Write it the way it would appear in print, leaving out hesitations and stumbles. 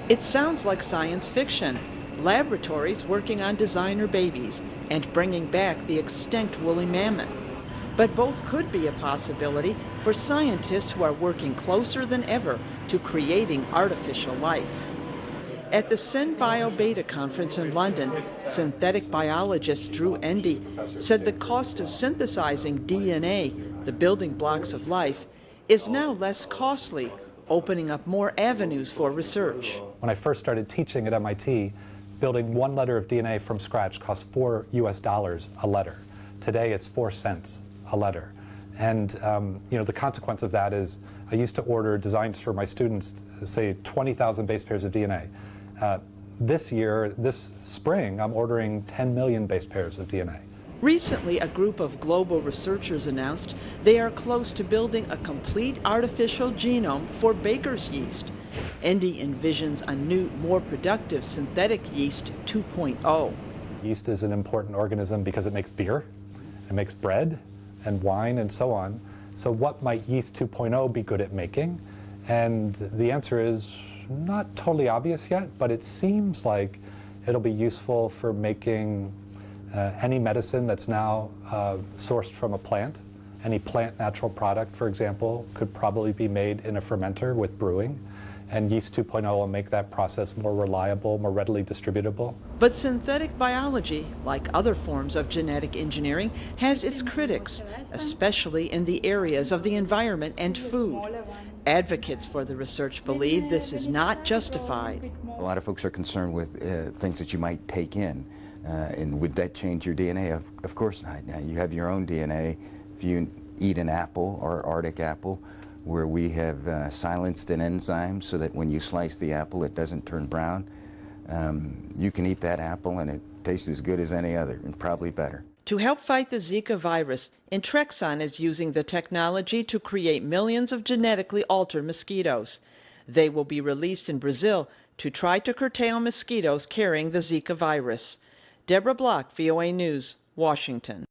It sounds like science fiction. Laboratories working on designer babies and bringing back the extinct woolly mammoth. But both could be a possibility for scientists who are working closer than ever to creating artificial life. At the SynBio Beta conference in London, synthetic biologist Drew Endy said the cost of synthesizing DNA, the building blocks of life, is now less costly, opening up more avenues for research. When I first started teaching at MIT, building 1 letter of DNA from scratch cost $4 US a letter. Today it's 4 cents a letter. And the consequence of that is I used to order designs for my students, say 20,000 base pairs of DNA. This spring, I'm ordering 10 million base pairs of DNA. Recently, a group of global researchers announced they are close to building a complete artificial genome for baker's yeast. Endy envisions a new, more productive synthetic yeast 2.0. Yeast is an important organism because it makes beer, it makes bread and wine and so on. So what might yeast 2.0 be good at making? And the answer is not totally obvious yet, but it seems like it'll be useful for making any medicine that's now sourced from a plant. Any plant natural product, for example, could probably be made in a fermenter with brewing. And yeast 2.0 will make that process more reliable, more readily distributable. But synthetic biology, like other forms of genetic engineering, has its critics, especially in the areas of the environment and food. Advocates for the research believe this is not justified. A lot of folks are concerned with things that you might take in. And would that change your DNA? Of course not. Now, you have your own DNA. If you eat an apple or Arctic apple, where we have silenced an enzyme so that when you slice the apple it doesn't turn brown, you can eat that apple and it tastes as good as any other, and probably better. To help fight the Zika virus, Intrexon is using the technology to create millions of genetically altered mosquitoes. They will be released in Brazil to try to curtail mosquitoes carrying the Zika virus. Deborah Block, VOA News, Washington.